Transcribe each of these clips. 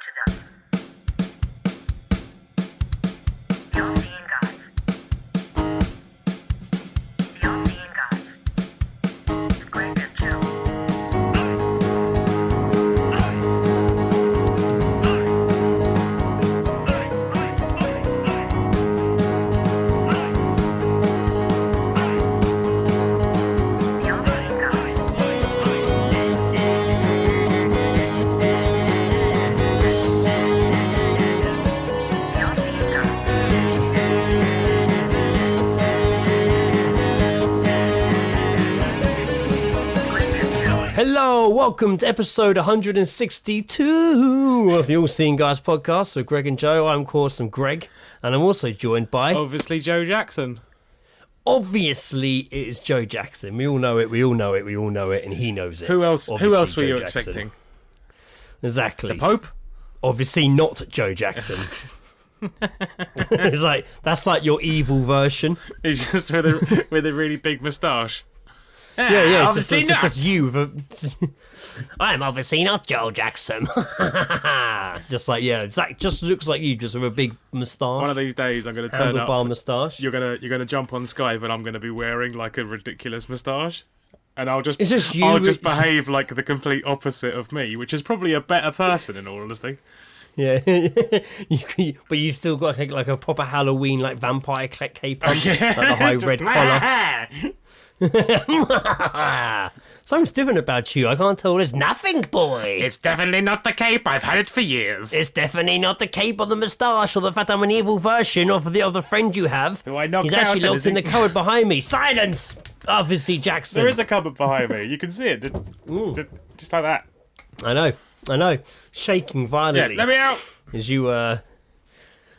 to them. The All-Seeing Guys. The All-Seeing Guys. With Greg and Joe. The All-Seeing Guys. The All-Seeing Guys. Greg and Joe. Hello, welcome to episode 162 of the All Seeing Guys podcast. So Greg and Joe, I'm of course Greg, and I'm also joined by, Obviously, Joe Jackson. obviously, it is Joe Jackson. We all know it, and he knows it. Who else? Who Obviously, else were Joe you Jackson. expecting? Exactly. The Pope? Obviously not Joe Jackson. It's like, that's like your evil version. He's just with a really big moustache. Yeah, it's obviously just, it's just you with a... I'm obviously not Joe Jackson. Just like, yeah, Zach just looks like you, just with a big moustache. One of these days, I'm going to turn handlebar up. moustache. You're gonna jump on Skype, and I'm going to be wearing like a ridiculous moustache, and I'll just It's just you. I'll just behave like the complete opposite of me, which is probably a better person in all honesty. Yeah, but you still got like a proper Halloween like vampire cape on, Yeah. like the high red collar. Something's different about you. I can't tell. There's nothing, boy. It's definitely not the cape. I've had it for years. It's definitely not the cape or the moustache or the fact I'm an evil version of the friend you have. Who I knocked He's actually out, locked in the isn't he? cupboard behind me. Silence! Obviously, Jackson. There is a cupboard behind me. You can see it, just like that. I know. Shaking Yeah, violently let me out. as you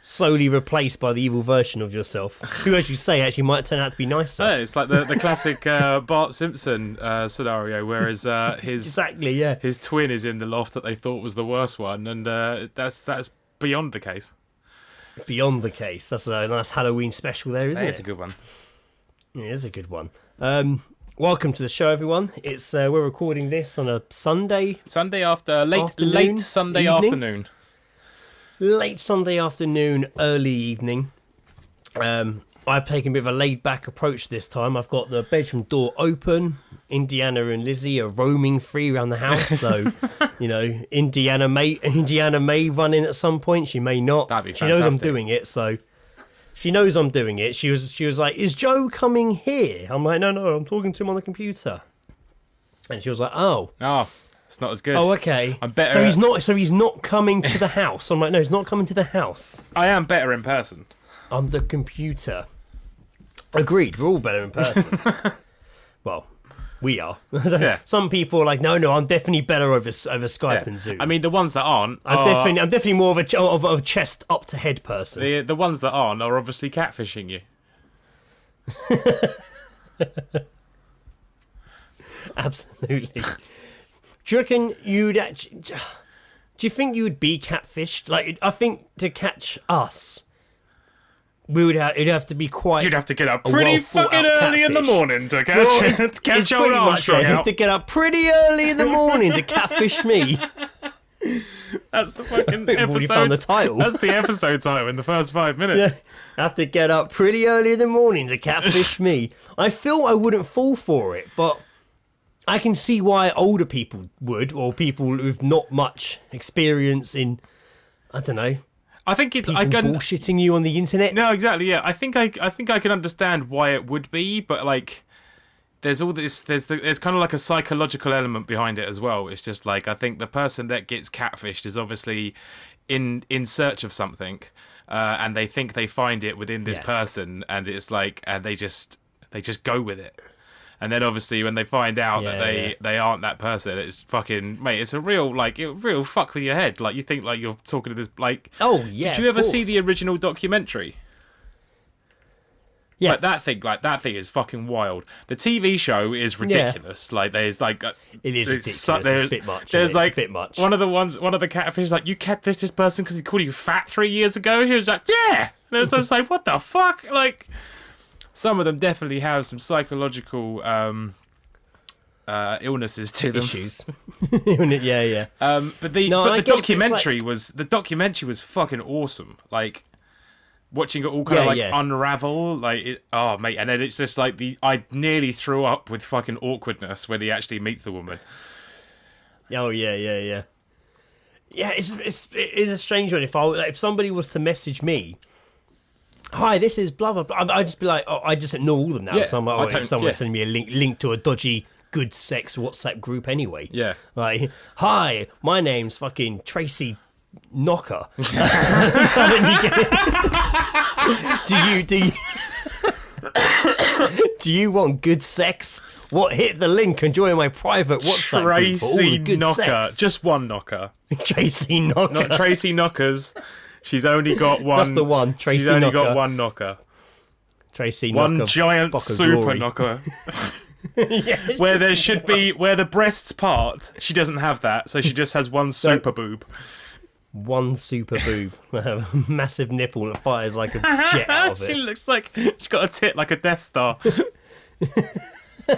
slowly replaced by the evil version of yourself, who, as you say, actually might turn out to be nicer. Yeah, it's like the classic Bart Simpson scenario, whereas his Exactly, yeah. his twin is in the loft that they thought was the worst one, and that's beyond the case. Beyond the case. That's a nice Halloween special there, isn't It's a it? good one. It is a good one. Welcome to the show, everyone. It's we're recording this on a Sunday, Sunday after late Afternoon, Sunday evening? afternoon. late Sunday afternoon, early evening. I've taken a bit of a laid-back approach this time. I've got the bedroom door open. Indiana and Lizzie are roaming free around the house, so you know, Indiana may run in at some point. She may not. That'd be She knows I'm fantastic. doing it, so she knows I'm doing it. She was like, "Is Joe coming here?" I'm like, "No, I'm talking to him on the computer." And she was like, "Oh, It's not as good. okay." I'm better So at- he's not coming to the house. I'm like, "No, he's not coming to the house." I am better in person. On the computer. Agreed. We're all better in person. Well, we are. Yeah. Some people are like, no, I'm definitely better over Skype and Zoom. I mean, the ones that aren't, I'm definitely more of a chest up to head person. the ones that aren't are obviously catfishing you. Absolutely. Do you reckon you'd actually? Do you think you would be catfished? Like, I think to catch us, it'd have to be quite. You'd have to get up a pretty well-thought-out fucking early in the catfish. morning to catch Well, it's catch your pretty arse much right. You have out. to get up pretty early in the morning to catfish me. That's the fucking We've already episode. found the title. That's the episode title in the first 5 minutes. Yeah. I have to get up pretty early in the morning to catfish me. I feel I wouldn't fall for it, but I can see why older people would, or people with not much experience in, I don't know, I think it's. people I can. bullshitting you on the internet. No, exactly. Yeah, I think I can understand why it would be, but like, there's all this. There's kind of like a psychological element behind it as well. It's just like, I think the person that gets catfished is obviously in search of something, and they think they find it within this Yeah. person, and it's like, and they just go with it. And then obviously when they find out that they aren't that person, it's fucking, mate, it's a real fuck with your head. Like, you think like you're talking to this, like, Oh, yeah. did you ever of see course. the original documentary? Yeah. Like that thing is fucking wild. The TV show is ridiculous. Like, there's like It is there's ridiculous. there's- It's a bit much. There's It's like a bit much. one of the catfish like, you catfished this person because he called you fat 3 years ago. He was like, yeah, and it's just like, what the fuck? Like, some of them definitely have some psychological illnesses to them. Issues. Yeah. But the documentary was fucking awesome. Like watching it all kind of unravel. Like, oh mate, and then it's just like I nearly threw up with fucking awkwardness when he actually meets the woman. Oh yeah. Yeah, it is a strange one. If somebody was to message me, hi, this is blah blah blah, I'd just be like, I just ignore all of them now. Yeah, so I'm like, if someone's sending me a link to a dodgy good sex WhatsApp group anyway. Yeah. Like, hi, my name's fucking Tracy Knocker. Do you want good sex? What? Hit the link and join my private WhatsApp group for all the good Knocker. sex. Just one knocker. Tracy Knocker. Not Tracy Knockers. She's only got one. Just the one. Tracy She's only Knocker. got one knocker. Tracy Knocker. One giant Bock of super glory. knocker. Yes. Where the breasts part, she doesn't have that, so she just has one super boob. One super boob. A massive nipple that fires like a jet out of She it. looks like she's got a tit like a Death Star.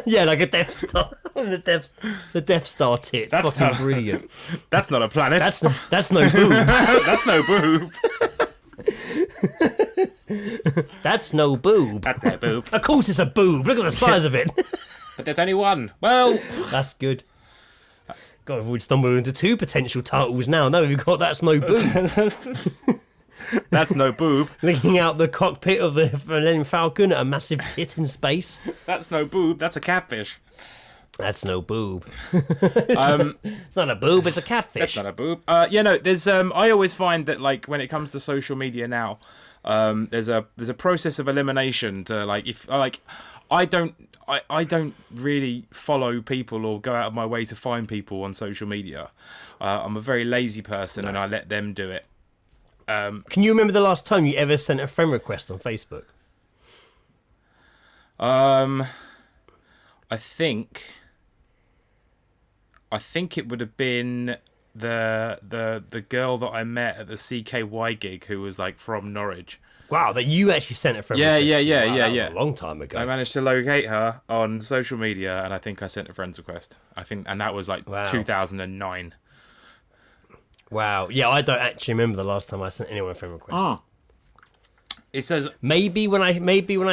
Yeah, like a Death Star. the Death Star tit. That's Fucking not- brilliant. That's not a planet. That's no boob. That's no boob. That's no boob. That's no boob. Of course it's a boob. Look at the size of it. But there's only one. Well, That's good. God, we'd stumbled into two potential titles now. No, we've got That's No Boob. that's no boob. Looking out the cockpit of the Millennium Falcon at a massive tit in space. That's no boob. That's a catfish. That's no boob. It's not a boob, it's a catfish. That's not a boob. There's I always find that like when it comes to social media now, there's a process of elimination to like if I don't really follow people or go out of my way to find people on social media. I'm a very lazy person and I let them do it. Can you remember the last time you ever sent a friend request on Facebook? I think it would have been the girl that I met at the CKY gig who was like from Norwich. Wow, that you actually sent a friend request. That was a long time ago. I managed to locate her on social media, and I think I sent a friend's request. And that was like 2009. Wow. Yeah, I don't actually remember the last time I sent anyone a friend request. It says Maybe when I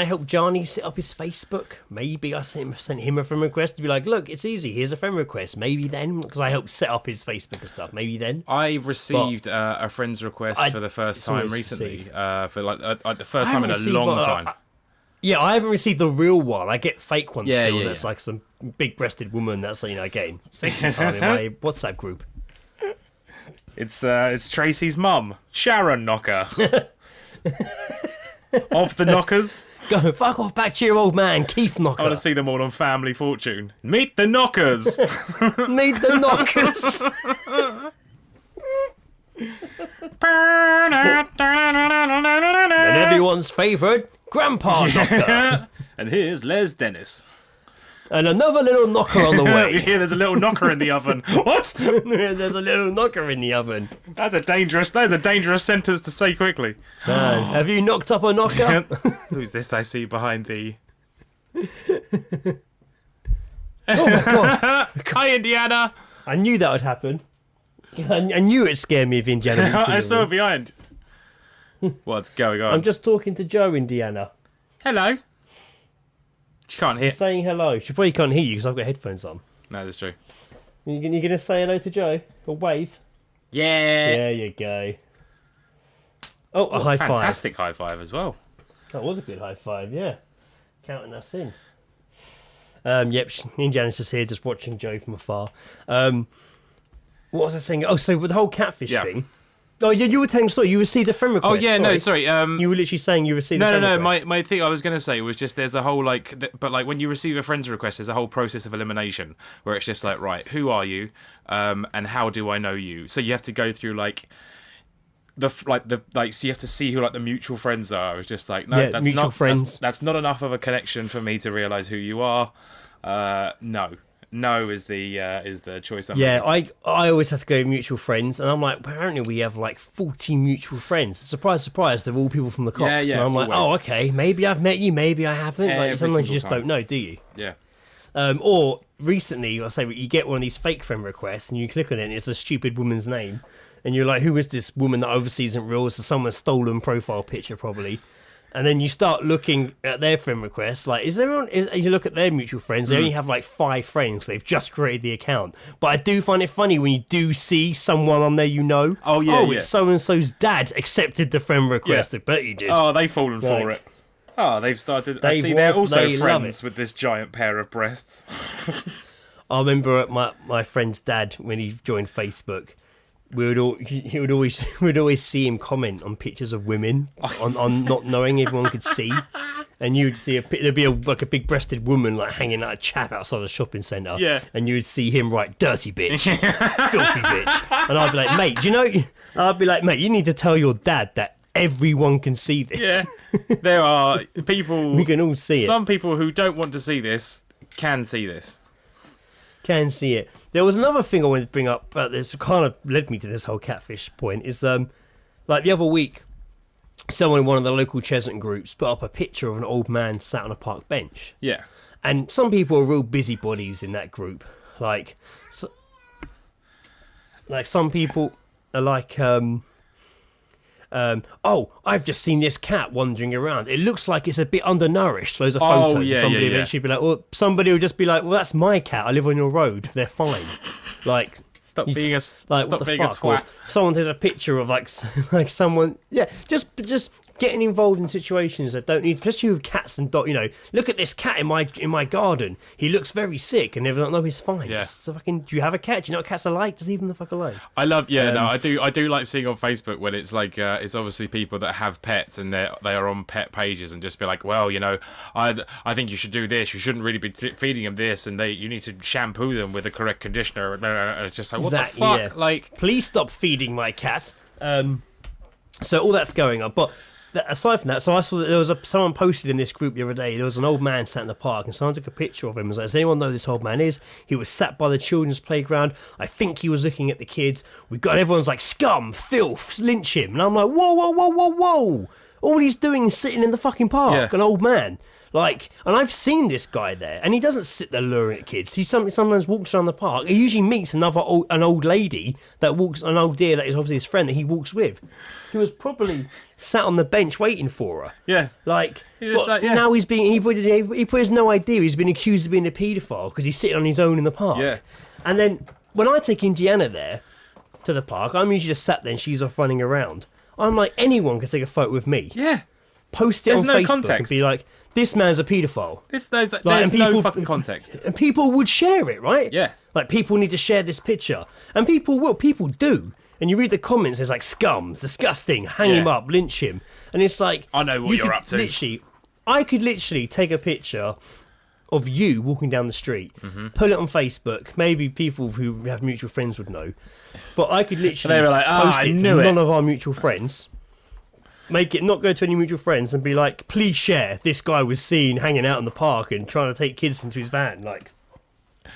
helped Johnny set up his Facebook, maybe I sent him a friend request to be like, look, it's easy. Here's a friend request. Maybe then, because I helped set up his Facebook and stuff. Maybe then. I received a friend's request for the first time recently. For like the first time in a long time. Yeah, I haven't received the real one. I get fake ones still. Yeah. That's like some big-breasted woman. That's again, sexy time in my WhatsApp group. It's Tracy's mum, Sharon Knocker. Of the Knockers. Go, fuck off back to your old man, Keith Knocker. I want to see them all on Family Fortune. Meet the Knockers. Meet the Knockers. And everyone's favourite, Grandpa Knocker. And here's Les Dennis. And another little knocker on the You way. hear there's a little knocker in the oven. What? There's a little knocker in the oven. That's a dangerous sentence to say quickly. Have you knocked up a knocker? Who's this I see behind the... Oh my god. Hi, Indiana. I knew that would happen. I knew it'd scare me if Indiana. I saw it behind. What's going on? I'm just talking to Joe, Indiana. Hello. She can't hear. Saying hello. She probably can't hear you because I've got headphones on. No, that's true. You going to say hello to Joe? Or wave? Yeah. There you go. Oh, a high five. Fantastic high five as well. That was a good high five, yeah. Counting us in. Yep, Indiana's just here, just watching Joe from afar. What was I saying? Oh, so with the whole catfish thing. Oh, you were telling a story. You received a friend request. Oh yeah, no, sorry. You were literally saying you received. a friend request. My thing I was going to say was just there's a whole but when you receive a friend's request, there's a whole process of elimination where it's just like, right, who are you, and how do I know you? So you have to go through so you have to see who the mutual friends are. It's just like, no, that's mutual not friends. That's not enough of a connection for me to realize who you are. No is the choice. I always have to go with mutual friends, and I'm like, apparently we have 40 mutual friends. Surprise, surprise, they're all people from the cops. Yeah, and I'm like, always. okay, maybe I've met you, maybe I haven't. Every Sometimes you single just time. don't know, do you? Yeah. Or recently, I say you get one of these fake friend requests and you click on it and it's a stupid woman's name. And you're like, who is this woman that obviously isn't real? So someone's stolen profile picture probably. And then you start looking at their friend requests. Like, you look at their mutual friends, they only have like 5 friends. They've just created the account. But I do find it funny when you do see someone on there Oh, yeah, it's so-and-so's dad accepted the friend request. Yeah. I bet you did. Oh, they've fallen for it. Oh, they've started. I see they're also friends with this giant pair of breasts. I remember my friend's dad, when he joined Facebook, we'd always see him comment on pictures of women on not knowing everyone could see, and you'd see there'd be like a big breasted woman like hanging out a chap outside a shopping centre, and you'd see him write dirty bitch, filthy bitch, and I'd be like, mate, do you know? I'd be like, mate, you need to tell your dad that everyone can see this. Yeah, there are people. We can all see it. Some people who don't want to see this can see this. Can see it. There was another thing I wanted to bring up, but this kind of led me to this whole catfish point. Is like the other week, someone in one of the local Chessington groups put up a picture of an old man sat on a park bench. Yeah, and some people are real busybodies in that group. Like some people are like, oh, I've just seen this cat wandering around. It looks like it's a bit undernourished. Loads of photos. Yeah, somebody yeah. eventually be like, well, somebody will just be like, well, that's my cat. I live on your road. They're fine. Like, stop being a twat. Or someone takes a picture of like someone. Yeah, just getting involved in situations that don't need, especially with cats and dogs. You know, look at this cat in my garden. He looks very sick, and everyone's like, no, he's fine. Yeah. Just fucking, do you have a cat? Do you know what cats are like? Just leave them the fuck alone. I love, I do like seeing on Facebook when it's like it's obviously people that have pets and they are on pet pages and just be like, well, you know, I think you should do this. You shouldn't really be feeding them this, and you need to shampoo them with the correct conditioner. And it's just like, what the fuck? Yeah. Like, please stop feeding my cat. So all that's going on, but. Aside from that, so I saw that there was someone posted in this group the other day. There was an old man sat in the park, and someone took a picture of him. And was like, does anyone know who this old man is? He was sat by the children's playground. I think he was looking at the kids. Everyone's like, scum, filth, lynch him. And I'm like, whoa. All he's doing is sitting in the fucking park, an old man. Like, and I've seen this guy there, and he doesn't sit there luring at kids. He sometimes walks around the park. He usually meets an old lady that walks, an old deer that is obviously his friend that he walks with. He was probably sat on the bench waiting for her. Yeah, like, now he's being. He put his no idea. He's been accused of being a paedophile because he's sitting on his own in the park. Yeah, and then when I take Indiana there to the park, I'm usually just sat there and she's off running around. I'm like, anyone can take a photo with me. Yeah, post it on Facebook and be like, this man's a paedophile. There's no fucking context. And people would share it, right? Yeah. Like, people need to share this picture. And people do. And you read the comments, there's like, scum, disgusting, hang him up, lynch him. And it's like... I know what you're up to. I could literally take a picture of you walking down the street, put it on Facebook. Maybe people who have mutual friends would know. But I could literally they were like, post it to none of our mutual friends. Make it not go to any mutual friends and be like, please share. This guy was seen hanging out in the park and trying to take kids into his van. Like,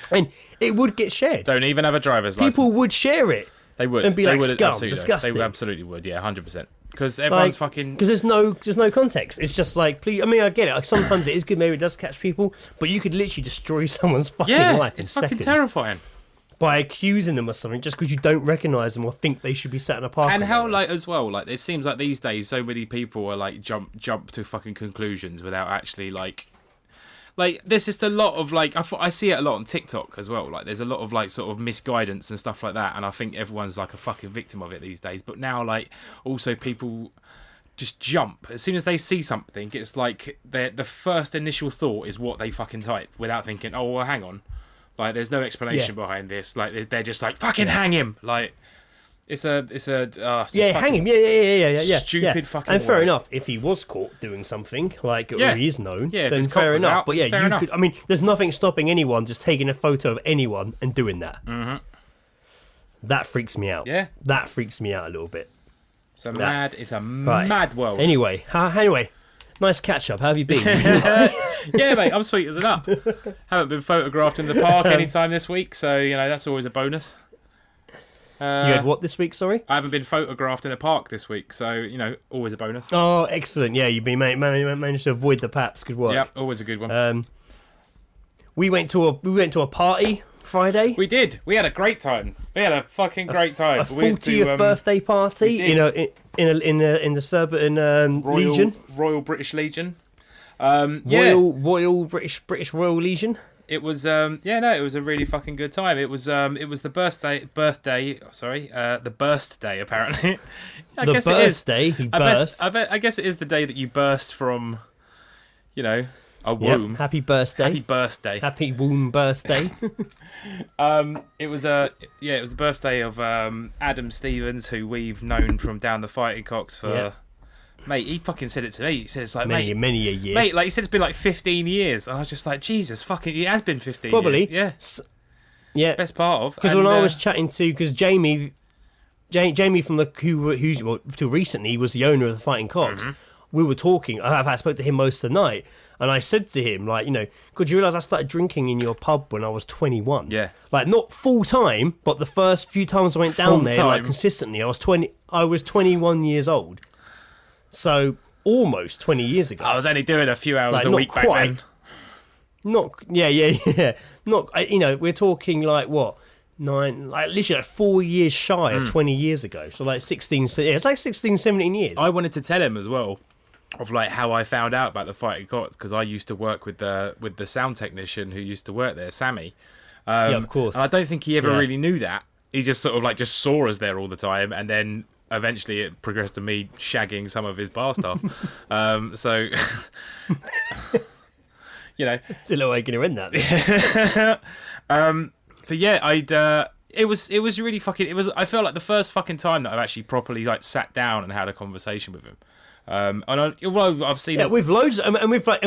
and it would get shared. Don't even have a driver's license. People would share it. They would. And be like, scum, absolutely. disgusting. They absolutely would, yeah, 100%. Because everyone's fucking... Because there's no context. It's just like, please... I mean, I get it. Like, sometimes it is good. Maybe it does catch people. But you could literally destroy someone's fucking life in seconds. Yeah, it's fucking terrifying. By accusing them of something just because you don't recognise them or think they should be sat in a park. And how, like, as well, like, it seems like these days so many people are, like, jump to fucking conclusions without actually, like, there's just a lot of, like, I see it a lot on TikTok as well. Like, there's a lot of, like, sort of misguidance and stuff like that. And I think everyone's, like, a fucking victim of it these days. But now, like, also people just jump. As soon as they see something, it's like the first initial thought is what they fucking type without thinking, oh, well, hang on. Like, there's no explanation behind this. Like, they're just like, fucking hang him. Like, it's hang him. Yeah. Stupid fucking. And fair enough, if he was caught doing something, like, or he is known, then fair enough. Out, but yeah, you could. I mean, there's nothing stopping anyone just taking a photo of anyone and doing that. Mm-hmm. That freaks me out. Yeah, that freaks me out a little bit. It's a mad world. Anyway. Nice catch up. How have you been? Yeah, mate, I'm sweet as a nut. Haven't been photographed in the park anytime this week, so, you know, that's always a bonus. You had what this week, sorry? I haven't been photographed in a park this week, so, you know, always a bonus. Oh, excellent. Yeah, you've been managed to avoid the paps. Good work. Yeah, always a good one. we went to a party Friday. We did. We had a great time. We had a fucking great time. A 40th birthday party in the Surbiton Legion. Royal British Legion. Royal British Royal Legion. It was it was a really fucking good time. It was the birthday apparently. I guess it is. He burst. I guess it is the day that you burst from, a womb. Yep. Happy birthday. Happy birthday. Happy womb birthday. It was the birthday of Adam Stevens, who we've known from down the fighting cocks for. Yeah. Mate, he fucking said it to me. He said it's like many a year. Mate, like he said it's been like 15 years, and I was just like, Jesus, fucking, it has been 15 Probably. years. Yeah. Best part of. Because when I was chatting to, because Jamie from who's till recently was the owner of the Fighting Cocks. We were talking. I spoke to him most of the night, and I said to him, like, could you realise I started drinking in your pub when I was 21? Yeah. Like, not full time, but the first few times I went down there, like, consistently, I was 21 years old. So almost 20 years ago. I was only doing a few hours like, a week back then. Not, we're talking like what? 9, like literally like 4 years shy of 20 years ago. So like 16, it's like 16, 17 years. I wanted to tell him as well of like how I found out about the Fighting Cocks, because I used to work with the sound technician who used to work there, Sammy. Yeah, of course. And I don't think he ever really knew that. He just sort of like just saw us there all the time, and then eventually it progressed to me shagging some of his bar staff. So, Don't know how you're going to end that. but yeah, it was really fucking. I felt like the first fucking time that I've actually properly like sat down and had a conversation with him. I've seen with loads, and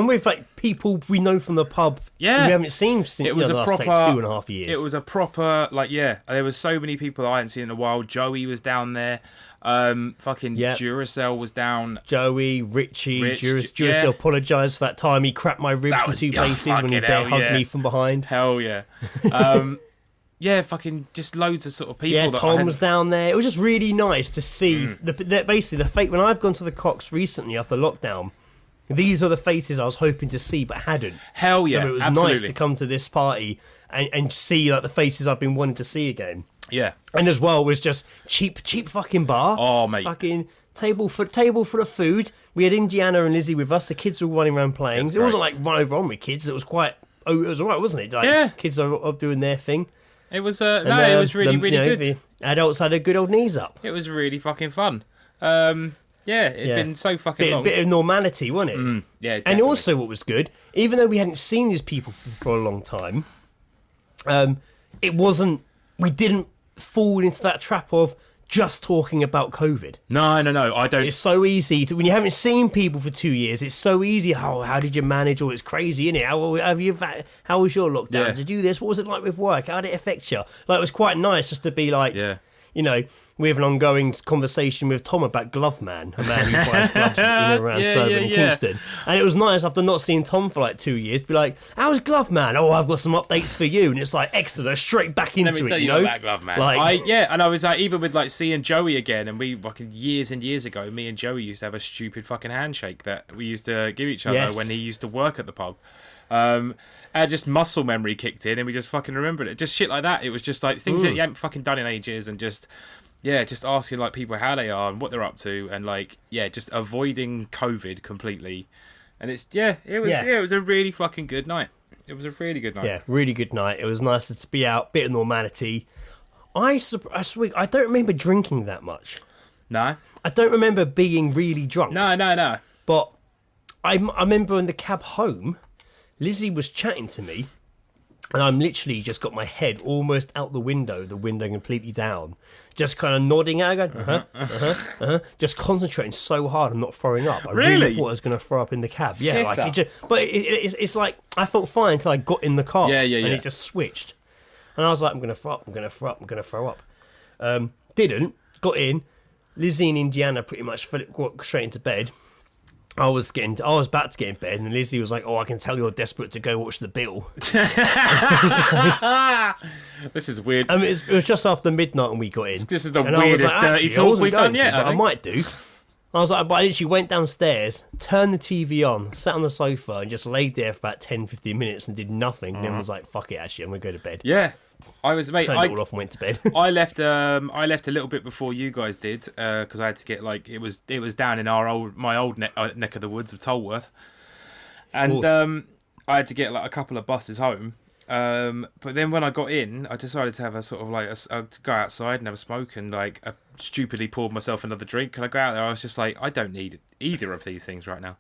with people we know from the pub. Yeah, we haven't seen since it was the a last proper 2.5 years. It was a proper there was so many people I hadn't seen in a while. Joey was down there. Duracell was down. Joey, Richie, Duracell apologised for that time he cracked my ribs in 2 places when he hugged me from behind. Hell yeah. Fucking just loads of sort of people. Yeah, Tom was down there. It was just really nice to see basically the fate. When I've gone to the Cocks recently after lockdown, these are the faces I was hoping to see but hadn't. Hell yeah, so it was nice to come to this party and see like the faces I've been wanting to see again. Yeah, and as well was just cheap fucking bar. Oh mate, fucking table full of food. We had Indiana and Lizzie with us. The kids were running around playing. It wasn't like run over on with kids. It was it was alright, wasn't it? Like, kids are doing their thing. It was it was really good. The adults had a good old knees up. It was really fucking fun. It'd been so fucking long. Bit of normality, wasn't it? Yeah, definitely. And also what was good, even though we hadn't seen these people for a long time, it wasn't. We didn't fall into that trap of just talking about COVID. No, I don't. It's so easy when you haven't seen people for 2 years. It's so easy. How did you manage? It's crazy, isn't it? How was your lockdown? Yeah. Did you do this? What was it like with work? How did it affect you? Like, it was quite nice just to be like, we have an ongoing conversation with Tom about Glove Man, a man who buys gloves around Surbiton and Kingston. And it was nice after not seeing Tom for like 2 years to be like, how's Glove Man? Oh, I've got some updates for you. And it's like, excellent, straight back into it. Let me tell you about Glove Man. And I was like, even with like seeing Joey again, and we fucking years and years ago, me and Joey used to have a stupid fucking handshake that we used to give each other when he used to work at the pub. And just muscle memory kicked in, and we just fucking remembered it. Just shit like that. It was just like things that you haven't fucking done in ages, and just asking like people how they are and what they're up to, and like just avoiding COVID completely. And it was a really fucking good night. It was a really good night. Yeah, really good night. It was nice to be out, bit of normality. I don't remember drinking that much. No, I don't remember being really drunk. No. But I remember in the cab home, Lizzie was chatting to me, and I'm literally just got my head almost out the window completely down, just kind of nodding at her, just concentrating so hard and not throwing up. I really thought I was going to throw up in the cab. Yeah, it's like I felt fine until I got in the car. And it just switched, and I was like, I'm going to throw up. Didn't. Got in. Lizzie and Indiana pretty much got straight into bed. I was about to get in bed, and Lizzie was like, "Oh, I can tell you're desperate to go watch The Bill." This is weird. It was just after midnight when we got in. This is the weirdest dirty talk we've done yet. I might do. I was like, but I literally went downstairs, turned the TV on, sat on the sofa, and just laid there for about 10, 15 minutes and did nothing. And then was like, fuck it, actually, I'm going to go to bed. Yeah. I was, mate. Turned it all off and went to bed. I left a little bit before you guys did because I had to get it was down in my old neck of the woods of Tolworth, and I had to get a couple of buses home. But then when I got in, I decided to have a sort of to go outside and have a smoke, and I stupidly poured myself another drink. And I go out there, I was just like, I don't need either of these things right now.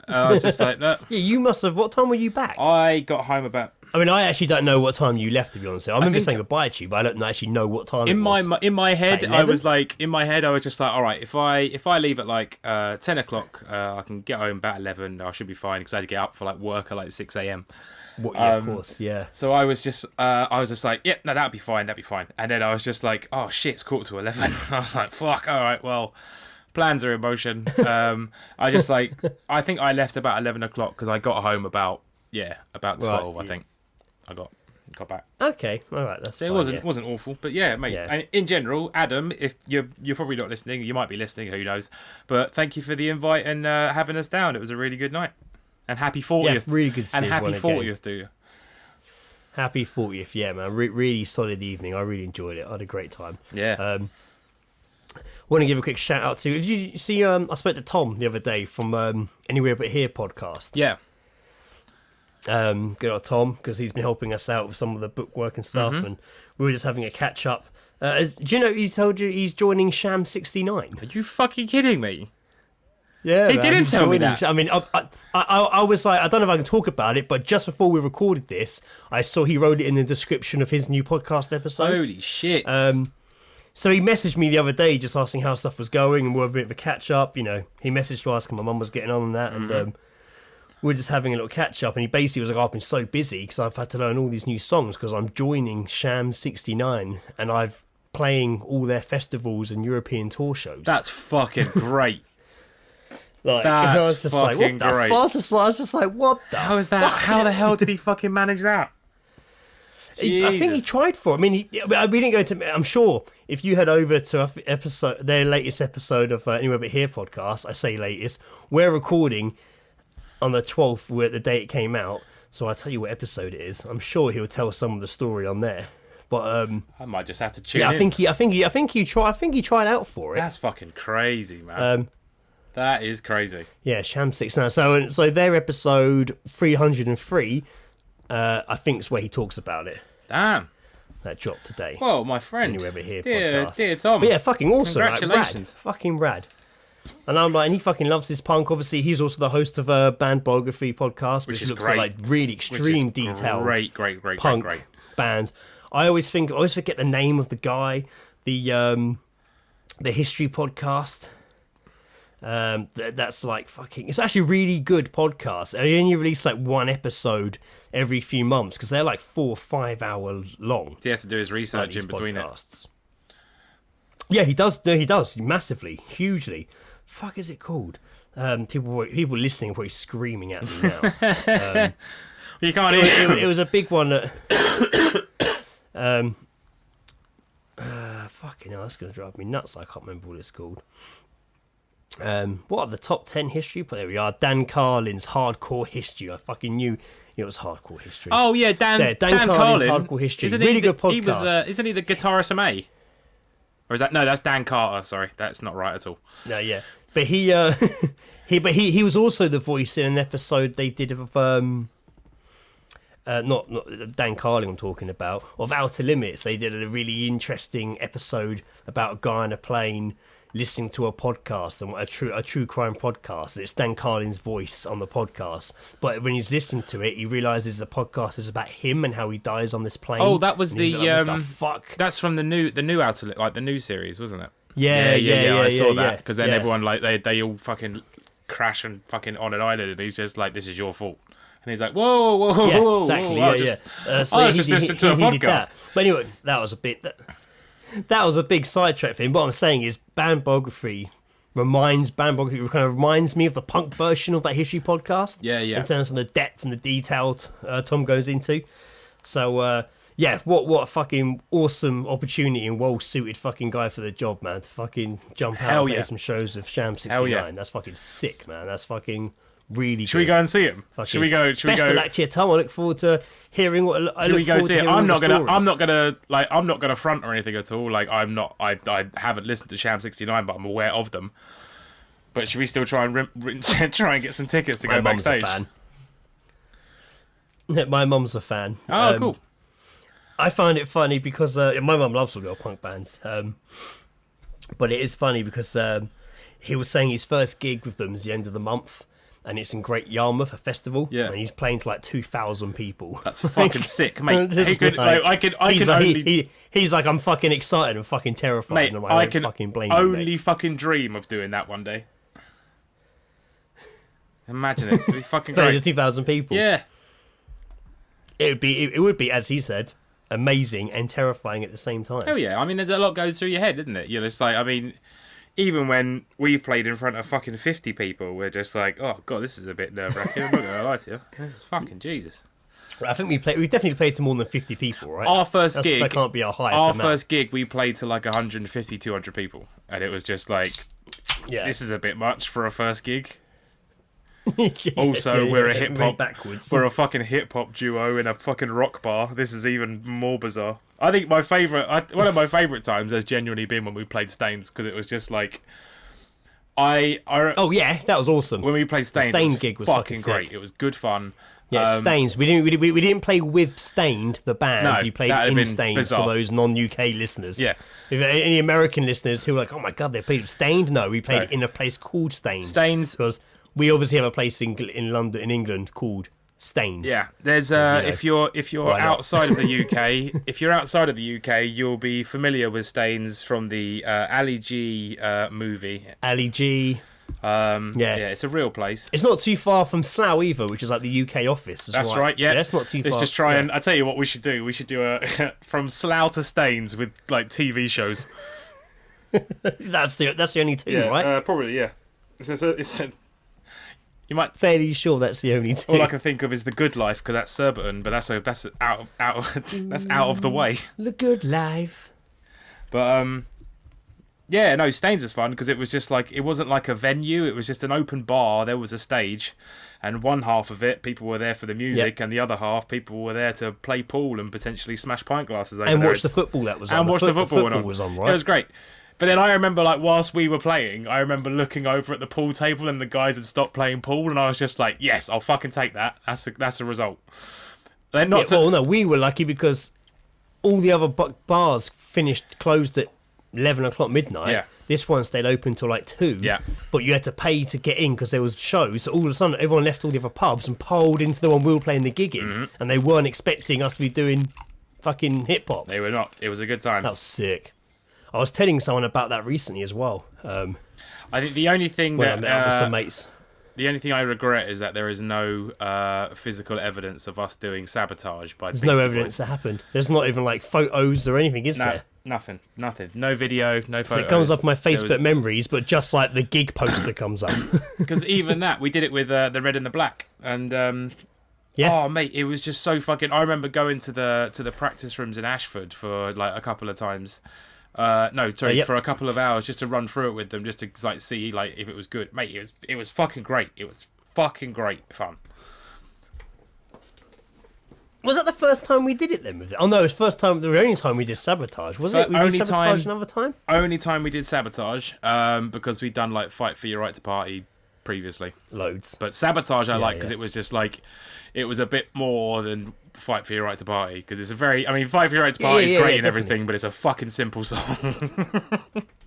I was just like, no. Yeah, you must have. What time were you back? I got home about. I mean, I actually don't know what time you left, to be honest. I remember saying goodbye to you, but I don't actually know what time it was. In my head, Like I was just like, all right, if I leave at 10 o'clock, I can get home about 11. I should be fine because I had to get up for work at 6 a.m. Yeah, of course, yeah. So I was just like, yep, no, that'll be fine. And then I was just like, oh shit, it's 10:45. I was like, fuck, all right, well, plans are in motion. I think I left about 11 o'clock because I got home about 12. Right. I think I got back. Okay, all right, that's So fine, it wasn't awful, but yeah, mate. Yeah. And in general, Adam, if you're probably not listening, you might be listening, who knows? But thank you for the invite and having us down. It was a really good night. And happy 40th. Yeah, really good to see and happy everyone 40th to you. Happy 40th, yeah, man. Really solid evening. I really enjoyed it. I had a great time. Yeah. Want to give a quick shout out to. Did you see? I spoke to Tom the other day from Anywhere But Here podcast. Yeah. Good old Tom, because he's been helping us out with some of the bookwork and stuff, and we were just having a catch up. Do you know he told you he's joining Sham 69? Are you fucking kidding me? Yeah, he didn't tell me that. I mean, I was like, I don't know if I can talk about it, but just before we recorded this, I saw he wrote it in the description of his new podcast episode. Holy shit! So he messaged me the other day just asking how stuff was going, and we were a bit of a catch up. You know, he messaged me asking my mum was getting on and that, and we were just having a little catch up. And he basically was like, "I've been so busy because I've had to learn all these new songs because I'm joining Sham 69, and I've playing all their festivals and European tour shows." That's fucking great. Like, That's I was just like, what the great. fuck? I was just like, what the How is that? fuck? How the hell did he fucking manage that? I think he tried for it. I mean, we didn't go to. I'm sure if you head over to their latest episode of Anywhere But Here podcast, I say latest, we're recording on the 12th, where the day it came out. So I'll tell you what episode it is. I'm sure he'll tell some of the story on there. But I might just have to tune yeah, in. I think he tried out for it. That's fucking crazy, man. That is crazy. Yeah, Sham 69. So their episode 303, I think is where he talks about it. Damn. That dropped today. Well, my friend. Anywhere But Here dear, podcast. dear Tom. But yeah, fucking awesome. Congratulations. Like, rad. Fucking rad. And I'm like, and he fucking loves his punk. Obviously, he's also the host of a band biography podcast, which is looks great. at like really extreme detail. Great, punk great. bands. I always forget the name of the guy. The history podcast. That's like fucking. It's actually a really good podcast. They only release like one episode every few months because they're like 4 or 5 hours long. He has to do his research in between podcasts. Yeah, he does. No, he does massively, hugely. Fuck, is it called? People listening are probably screaming at me now. You can't hear it was a big one that. Fucking hell, that's going to drive me nuts. I can't remember what it's called. What are the top 10 history? But there we are. Dan Carlin's Hardcore History. I fucking knew it was Hardcore History. Oh yeah, Dan Carlin's Carlin. Hardcore History. Isn't Really he good podcast. He was, isn't he the guitarist from A? Or is that no? That's Dan Carter. Sorry, that's not right at all. No, yeah, but he was also the voice in an episode they did of not Dan Carlin I'm talking about, of Outer Limits. They did a really interesting episode about a guy on a plane listening to a podcast, and a true crime podcast. It's Dan Carlin's voice on the podcast, but when he's listening to it, he realizes the podcast is about him and how he dies on this plane. Oh, that was like, what the fuck? That's from the new Outer, like the new series, wasn't it? Yeah. I saw that because then yeah. everyone like they all fucking crash and fucking on an island, and he's just like, "This is your fault." And he's like, whoa, Yeah, whoa, exactly. whoa. So I was just listening to a he did podcast. that. But anyway, that was a big sidetrack for him. What I'm saying is, band biography kind of reminds me of the punk version of that history podcast. Yeah. In terms of the depth and the detail Tom goes into. So Yeah, what a fucking awesome opportunity and well-suited fucking guy for the job, man. To fucking jump out Hell and play yeah. some shows of Sham 69. Hell yeah. That's fucking sick, man. That's fucking really Should we go and see him? Fucking Should we go? Best of luck to you, Tom. I look forward to hearing what. Should we go see it? I'm not gonna front or anything at all. Like I haven't listened to Sham 69, but I'm aware of them. But should we still try and try and get some tickets to My go mum's backstage? a fan. My mum's a fan. Oh, cool. I find it funny because my mum loves all the old punk bands. But it is funny because he was saying his first gig with them is the end of the month, and it's in Great Yarmouth, a festival. Yeah. And he's playing to like 2,000 people. That's fucking sick, mate. Just He could, like- he's He's like, I'm fucking excited and fucking terrified. mate, and I'm like, I don't can fucking blame you, only mate. fucking dream of doing that one day. Imagine it. It'd be fucking Playing to great. 2,000 people. Yeah. It would be, as he said, amazing and terrifying at the same time. Hell yeah. I mean, there's a lot goes through your head, isn't it? You're just like, I mean, even when we played in front of fucking 50 people, we're just like, oh, God, this is a bit nerve-wracking. I'm not going to lie to you. This is fucking Jesus. I think we definitely played to more than 50 people, right? Our first gig... That can't be our highest Our amount. first gig, we played to like 150, 200 people. And it was just like, Yeah. this is a bit much for a first gig. Yeah, Also, we're a yeah, hip hop. backwards. We're a fucking hip hop duo in a fucking rock bar. This is even more bizarre. I think one of my favorite times has genuinely been when we played Stains, because it was just like, Oh yeah, that was awesome. when we played Stains, Stain it was gig was fucking fucking great. sick. It was good fun. Yeah, Stains. We didn't play with Stained the band. No, We played that'd have in been Stains bizarre. for those non-UK listeners. Yeah. If any American listeners who are like, oh my god, they played with Stained. No, we played No. in a place called Stains. Stains. because we obviously have a place in London, in England, called Stains. Yeah, there's you know, if you're why not? outside of the UK, if you're outside of the UK, you'll be familiar with Stains from the Ali G movie. Ali G. Yeah, it's a real place. It's not too far from Slough either, which is like the UK office. As That's well. right. Yeah, it's not too Let's far. just try yeah. and I tell you what we should do. We should do a from Slough to Stains with like TV shows. That's the only two, right? Probably. Yeah. You might. Fairly sure that's the only two. All I can think of is the Good Life, because that's Surbiton, but that's out that's out of the way. The Good Life. But yeah, no, Stains was fun because it was just like, it wasn't like a venue, it was just an open bar. There was a stage, and one half of it, people were there for the music, and the other half, people were there to play pool and potentially smash pint glasses over And their watch heads. the football that was on. And watch the football football on. was on, right? It was great. But then I remember, like, whilst we were playing, I remember looking over at the pool table and the guys had stopped playing pool, and I was just like, yes, I'll fucking take that. That's a result. They're not Well, no, we were lucky because all the other bars closed at 11 o'clock midnight. Yeah. This one stayed open till like 2. Yeah. But you had to pay to get in because there was shows. So all of a sudden, everyone left all the other pubs and poled into the one we were playing the gig in. Mm-hmm. And they weren't expecting us to be doing fucking hip-hop. They were not. It was a good time. That was sick. I was telling someone about that recently as well. I think the only thing When I that met up with some mates. the only thing I regret is that there is no physical evidence of us doing sabotage by. There's no evidence that happened. There's not even like photos or anything, is No, there? nothing. No video, no photos. It comes up on my There Facebook was- memories, but just like the gig poster comes up. Because even that, we did it with the red and the black, and Yeah. oh mate, it was just so fucking. I remember going to the practice rooms in Ashford for like a couple of times. Yep. For a couple of hours just to run through it with them, just to like see like if it was good, mate. It was fucking great. It was fucking great fun. Was that the first time we did it then? With it? Oh no, it was the only time we did sabotage. Was it? We only did sabotage time- another time. Only time we did sabotage, because we'd done like Fight for Your Right to Party previously. Loads. But sabotage I like because yeah. it was just like, it was a bit more than Fight for Your Right to Party, because it's a very, I mean, Fight for Your Right to Party is great and definitely. everything, but it's a fucking simple song.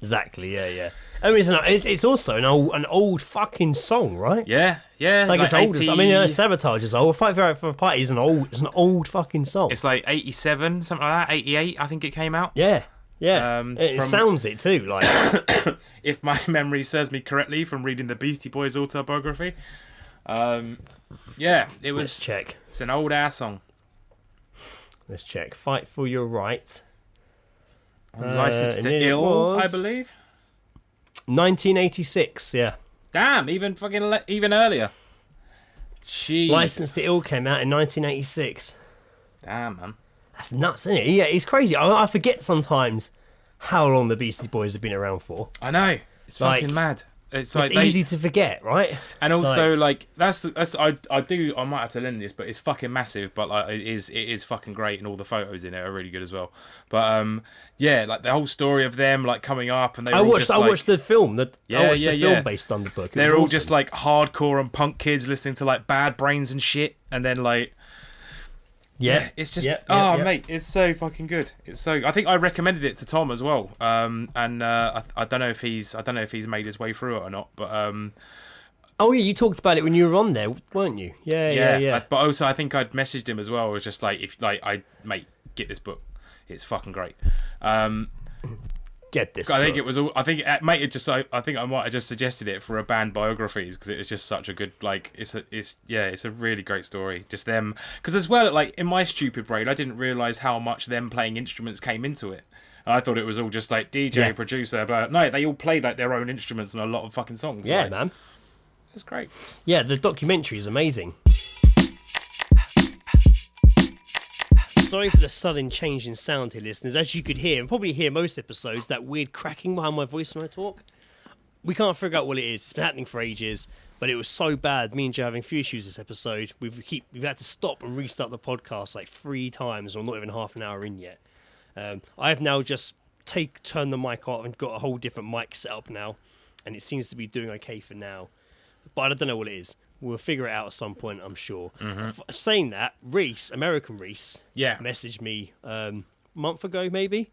Exactly. Yeah. I mean, it's also an old fucking song, right? yeah. Like it's old. 80 I mean, sabotage is old. Fight for a Party is an old fucking song. It's like 87, something like that, 88, I think it came out. Yeah. It from- sounds it too. Like If my memory serves me correctly from reading the Beastie Boys autobiography. Yeah, it was. let's check. It's an old ass song. Let's check. Fight for Your Right. Licensed and to it Ill, was- I believe. 1986. Yeah. Damn, even earlier. Jeez. Licensed to Ill came out in 1986. Damn, man. That's nuts, isn't it? Yeah, it's crazy. I forget sometimes how long the Beastie Boys have been around for. I know. It's fucking mad. It's easy to forget, right? And also, that's I might have to lend this, but it's fucking massive. But like, it is fucking great, and all the photos in it are really good as well. But yeah, like the whole story of them like coming up, and I watched the film. I watched the film based on the book. They're all just like hardcore and punk kids listening to like Bad Brains and shit, and then like. Yeah, it's just mate, it's so fucking good. It's so. I think I recommended it to Tom as well. I don't know if he's made his way through it or not. But oh yeah, you talked about it when you were on there, weren't you? Yeah. But also, I think I'd messaged him as well. It was just like, get this book. It's fucking great. Get this. I think it was. I think it might have just. I think I might have just suggested it for a band biographies because it was just such a good. Like it's a really great story. Just them because as well. Like in my stupid brain, I didn't realize how much them playing instruments came into it. And I thought it was all just like DJ, producer, but no, they all played like their own instruments on a lot of fucking songs. Yeah, like, man. It's great. Yeah, the documentary is amazing. Sorry for the sudden change in sound here, listeners. As you could hear, and probably hear most episodes, that weird cracking behind my voice when I talk. We can't figure out what it is. It's been happening for ages, but it was so bad. Me and Joe having a few issues this episode. We've had to stop and restart the podcast like 3 times, or not even half an hour in yet. I've now just turned the mic off and got a whole different mic set up now, and it seems to be doing okay for now. But I don't know what it is. We'll figure it out at some point, I'm sure. Mm-hmm. Saying that, American Reese, messaged me a month ago, maybe,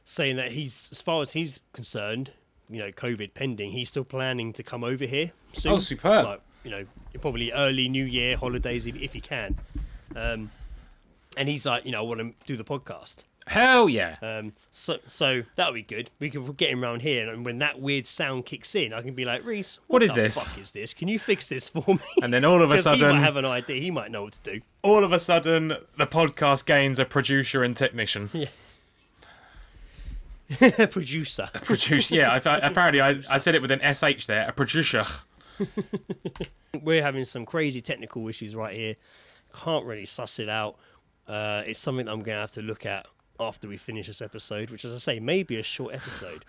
saying that as far as he's concerned, COVID pending, he's still planning to come over here soon. Oh, superb! Like, probably early New Year holidays if he can. And he's like, I want to do the podcast. Hell yeah! So that'll be good. We can get him around here, and when that weird sound kicks in, I can be like, Reese, what is the this? Fuck is this? Can you fix this for me? And then all of a sudden, he might have an idea. He might know what to do. All of a sudden, the podcast gains a producer and technician. Yeah. Producer. Yeah. Apparently, I said it with an SH there. A producer. We're having some crazy technical issues right here. Can't really suss it out. It's something that I'm going to have to look at after we finish this episode, which, as I say, may be a short episode.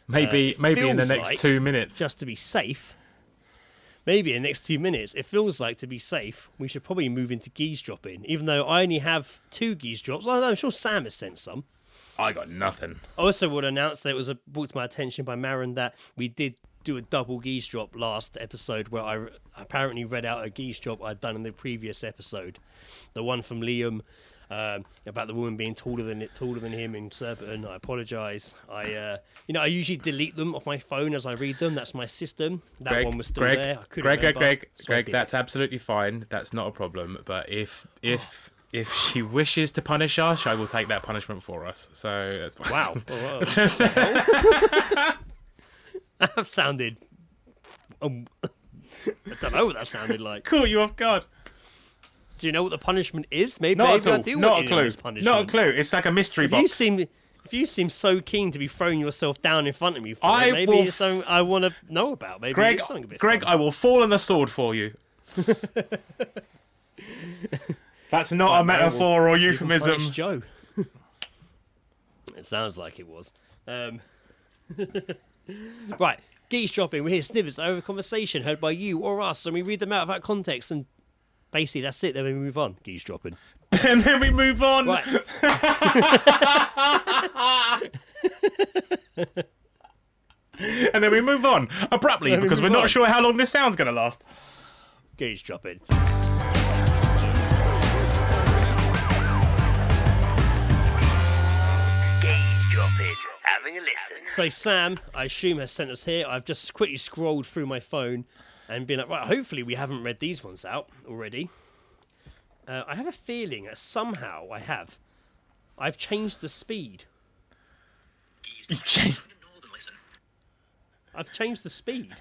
maybe in the next 2 minutes. Just to be safe. Maybe in the next 2 minutes. It feels like, to be safe, we should probably move into Geezedropping, even though I only have 2 Geezedrops. I'm sure Sam has sent some. I got nothing. I also would announce that it was brought to my attention by Marin that we did do a double Geezedrop last episode where I apparently read out a Geezedrop I'd done in the previous episode. The one from Liam about the woman being taller than him in Surbiton. I apologise. I usually delete them off my phone as I read them. That's my system. That one was still there. I couldn't remember, Greg, that's absolutely fine. That's not a problem. But if she wishes to punish us, I will take that punishment for us. So that's fine. Wow. That sounded. I don't know what that sounded like. Caught you off guard. Do you know what the punishment is? Maybe not at all. I do Not want a to know clue. this punishment. Not a clue. It's like a mystery box. If you seem so keen to be throwing yourself down in front of me for it, maybe it's something I want to know about. Maybe it's something a bit Greg, fun. I will fall on the sword for you. That's not a metaphor or euphemism. Joe. It sounds like it was. Right, Geezedropping. We hear snippets over conversation heard by you or us, and we read them out of that context, and basically that's it. Then we move on. Geezedropping. And then we move on. Right. And then we move on abruptly because we're not sure how long this sound's going to last. Geezedropping. Having a listen. So Sam, I assume, has sent us here. I've just quickly scrolled through my phone and been like, right, hopefully we haven't read these ones out already. I have a feeling that somehow I've changed the speed. You've changed. I've changed the speed.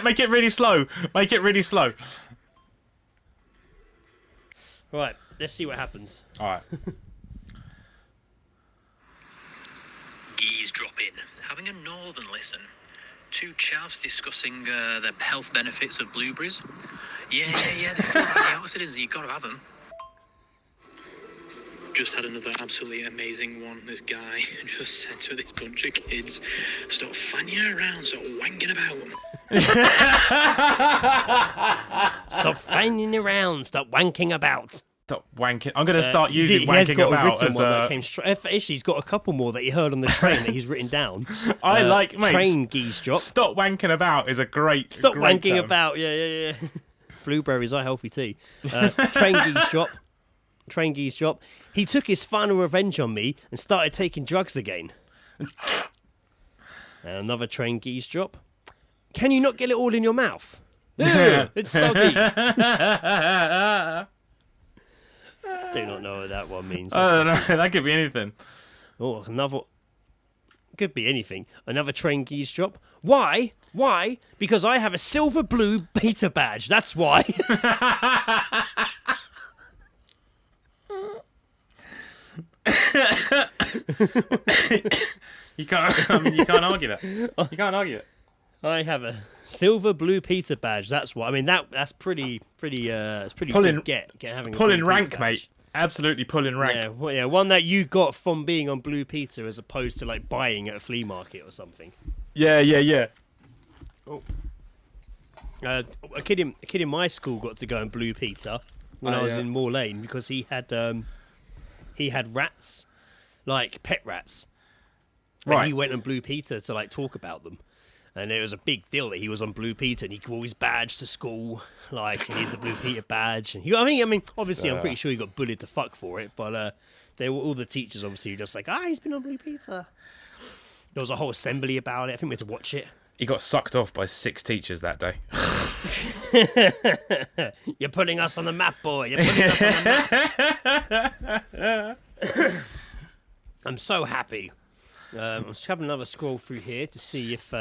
Make it really slow. Make it really slow. Right, let's see what happens. All right. Geezedropping, having a northern listen. 2 chavs discussing the health benefits of blueberries. Yeah, the accidents, you got to have them. just had another absolutely amazing one. This guy just said to this bunch of kids, stop fanning around, stop wanking about. Stop fanning around. Stop wanking about. Stop wanking. I'm going to start He using has wanking got a about written as one that a... came straight. Actually, he's got a couple more that he heard on the train that he's written down. I like, mate. Train geezedrop. Stop wanking about is a great Stop great wanking term. about. Yeah. Blueberries are healthy tea. Train geezedrop. Train geezedrop. He took his final revenge on me and started taking drugs again. And another train geezedrop. Can you not get it all in your mouth? Ew, it's soggy. Do not know what that one means. I don't know. That could be anything. Oh, another. Could be anything. Another train geezedrop. Why? Why? Because I have a silver blue beta badge. That's why. You can't. I mean, you can't argue that. You can't argue it. I have a silver blue Peter badge. That's what I mean. That's pretty. It's pretty Pulling- good get having a Pulling blue rank, Peter badge. mate. Absolutely pulling rank. Yeah, well, yeah, one that you got from being on Blue Peter as opposed to like buying at a flea market or something. Yeah. A kid in my school got to go on Blue Peter when I was in Moor Lane because he had rats, like pet rats. Right. And he went on Blue Peter to like talk about them. And it was a big deal that he was on Blue Peter and he wore his badge to school, like he had the Blue Peter badge. And I mean, obviously, I'm pretty sure he got bullied to fuck for it, but they were all the teachers obviously were just like, he's been on Blue Peter. There was a whole assembly about it. I think we had to watch it. He got sucked off by 6 teachers that day. You're putting us on the map, boy. You're putting us on the map. I'm so happy. I'm just having another scroll through here to see if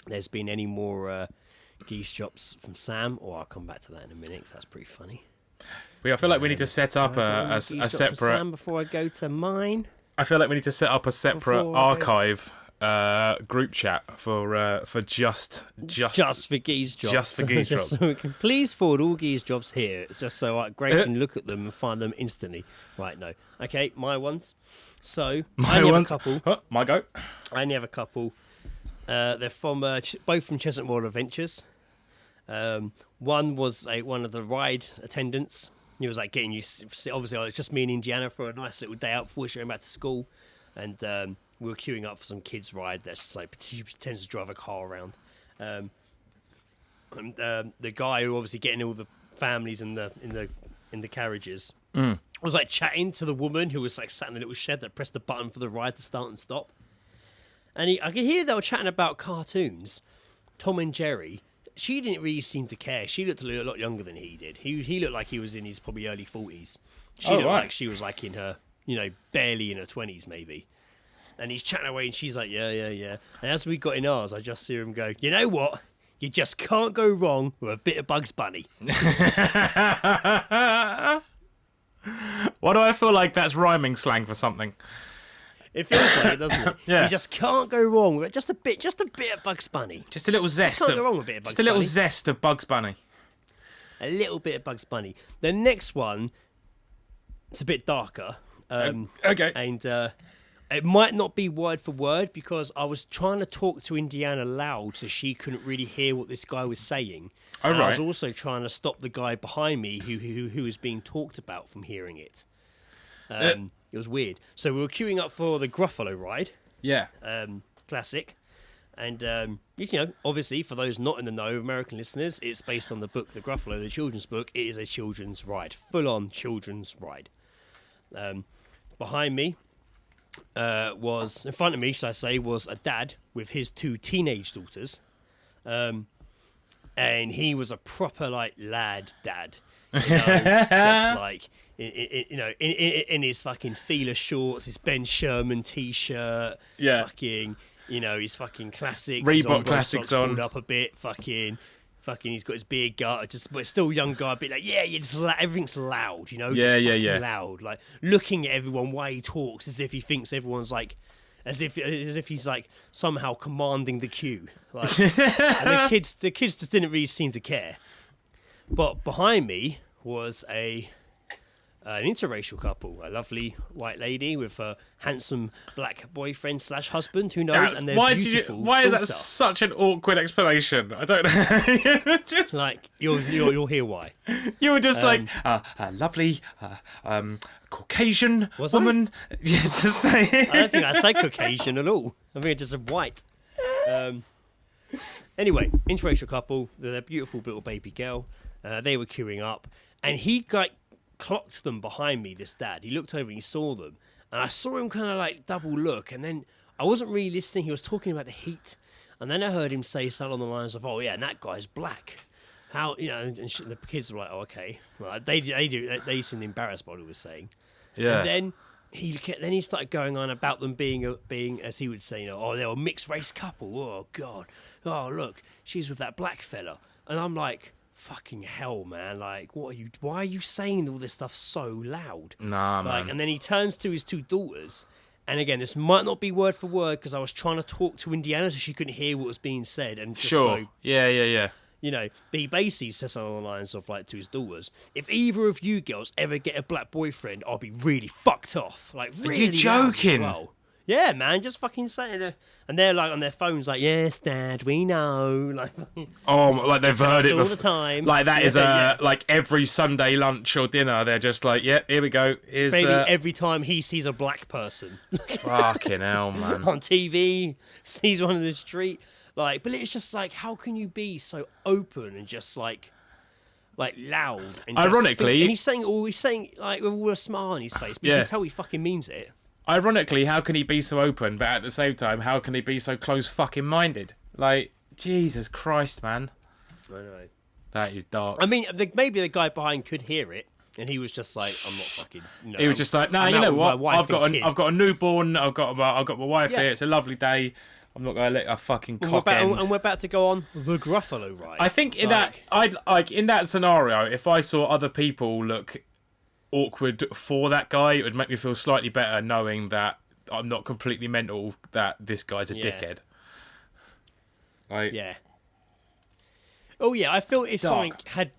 there's been any more geese drops from Sam. Or I'll come back to that in a minute because that's pretty funny. I feel like we need to set up a separate. Sam before I go to mine. I feel like we need to set up a separate Before I go to- archive group chat for just for geese drops. Just for geese Just drops. so we can please forward all geese drops here, just so Greg can look at them and find them instantly. Right, no. Okay, my ones. So, I only have a couple. My go. I only have a couple. They're from both from Chessington World of Adventures. One was one of the ride attendants. He was like getting you. Obviously, it was just me and Indiana for a nice little day out before she went back to school, and we were queuing up for some kids' ride. That's just like she tends to drive a car around. And the guy who obviously getting all the families in the carriages was like chatting to the woman who was like sat in the little shed that pressed the button for the ride to start and stop. And I could hear they were chatting about cartoons, Tom and Jerry. She didn't really seem to care. She looked a lot younger than he did. He looked like he was in his probably early 40s. She looked like she was like in her, barely in her 20s maybe. And he's chatting away and she's like, yeah. And as we got in ours, I just see him go, you know what? You just can't go wrong with a bit of Bugs Bunny. Why do I feel like that's rhyming slang for something? It feels like it, doesn't it? Yeah. You just can't go wrong with it. Just a bit of Bugs Bunny. Just a little zest. Can't go wrong with a bit of Bugs just a little Bunny. zest of Bugs Bunny. A little bit of Bugs Bunny. The next one, it's a bit darker. Okay. And it might not be word for word because I was trying to talk to Indiana loud so she couldn't really hear what this guy was saying. Oh, and I was right. also trying to stop the guy behind me who was being talked about from hearing it. It was weird. So we were queuing up for the Gruffalo ride. Yeah. Classic. And, obviously, for those not in the know, American listeners, it's based on the book, The Gruffalo, the children's book. It is a children's ride, full-on children's ride. Behind me in front of me, should I say, was a dad with his 2 teenage daughters. And he was a proper, lad dad. Just like, in his fucking feeler shorts, his Ben Sherman t-shirt, fucking, his fucking classics. Reebok classics on. Pulled up a bit, fucking, he's got his beard gut, but still young guy, a bit like, everything's loud, Yeah. loud, like looking at everyone while he talks as if he thinks everyone's like, as if he's like somehow commanding the queue, like, and the kids just didn't really seem to care. But behind me was a an interracial couple, a lovely white lady with a handsome black boyfriend / husband, who knows, and they're beautiful. Why is that daughter. such an awkward explanation? I don't know. Just Like, you'll hear why. you were just like a lovely Caucasian Was I? woman. Yes, to say. I don't think I say Caucasian at all. I think I just said white. Anyway, interracial couple, they're a beautiful little baby girl. They were queuing up, and he clocked them behind me, this dad. He looked over and he saw them, and I saw him kind of like double look, and then I wasn't really listening. He was talking about the heat, and then I heard him say something along the lines of, "Oh yeah, and that guy's black." How, you know, and the kids were like, "Oh, okay." Well, they seemed embarrassed by what he was saying. Yeah. And then he started going on about them being, as he would say, you know, oh, they're a mixed race couple. Oh God, oh look, she's with that black fella, and I'm like, fucking hell, man! Like, why are you saying all this stuff so loud? Nah, Like, man. and then he turns to his two daughters, and again, this might not be word for word because I was trying to talk to Indiana so she couldn't hear what was being said, and just Sure. so, Yeah. you know, but he basically says something along the lines of, like, to his daughters, if either of you girls ever get a black boyfriend, I'll be really fucked off. Like, really loud as joking? well. Yeah, man, just fucking saying it. And they're, like, on their phones, like, yes, Dad, we know. Like, Oh, like they've heard it all before. the time. Like that is Yeah. like every Sunday lunch or dinner. They're just like, yep, here we go. Here's Maybe the every time he sees a black person fucking hell, man. on TV, sees one in the street. Like, but it's just like, how can you be so open and just like loud? And just Ironically- and he's saying like with all a smile on his face, but you Yeah. can tell he fucking means it. Ironically, how can he be so open, but at the same time, how can he be so close fucking minded? Like, Jesus Christ, man. I know. That is dark. I mean, maybe the guy behind could hear it, and he was just like, "I'm not fucking." No, He was just like, "Nah, I'm you out know with my what? wife and kid." I've got a newborn. I've got my wife Yeah. here. It's a lovely day. I'm not going to let a fucking And cock end." we're about to go on the Gruffalo ride. I think in that scenario, if I saw other people look awkward for that guy, it would make me feel slightly better knowing that I'm not completely mental. That this guy's a Yeah. dickhead. Like, Yeah. Oh yeah, I feel if Dark. something had,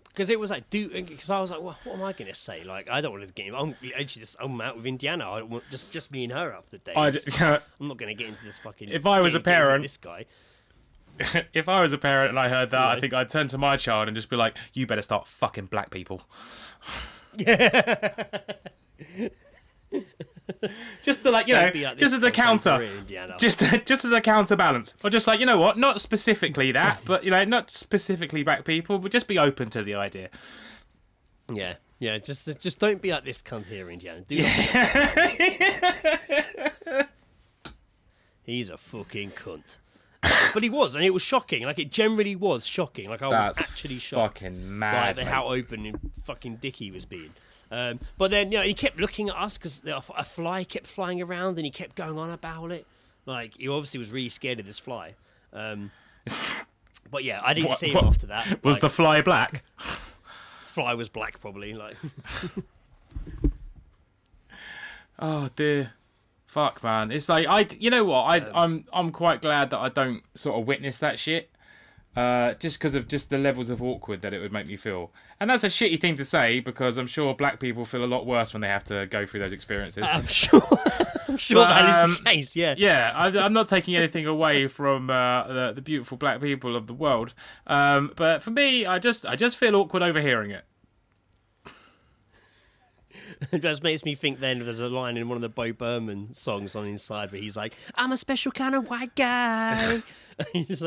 because it was like, because I was like, well, what am I gonna say? Like, I don't want to get him. I'm out with Indiana. I don't want just me and her after the day. I'm not gonna get into this fucking. If I was a getting into parent- this guy. if I was a parent and I heard that, I Right. think I'd turn to my child and just be like, "You better start fucking black people." Just to, like, you know, Don't be like just this as a counter, contemporary Indiana. just as a counterbalance, or just like, you know what, not specifically that, but you know, not specifically black people, but just be open to the idea. Yeah, just don't be like this cunt here, Indiana. Do not be like this cunt. He's a fucking cunt. But he was, and it was shocking. Like, it generally was shocking. Like, I was actually shocked Fucking mad. by how open and fucking dick he was being. But then, you know, he kept looking at us because a fly kept flying around, and he kept going on about it. Like, he obviously was really scared of this fly. But yeah, I didn't see him after that. Was Like, the fly black? fly was black, probably. Like, Oh dear, fuck, man. It's like you know what? I'm quite glad that I don't sort of witness that shit. Just because of just the levels of awkward that it would make me feel. And that's a shitty thing to say because I'm sure black people feel a lot worse when they have to go through those experiences. I'm sure that is the case. Yeah. Yeah, I'm not taking anything away from the beautiful black people of the world. But for me, I just feel awkward overhearing it. It just makes me think then there's a line in one of the Bo Berman songs on Inside where he's like, I'm a special kind of white guy. he's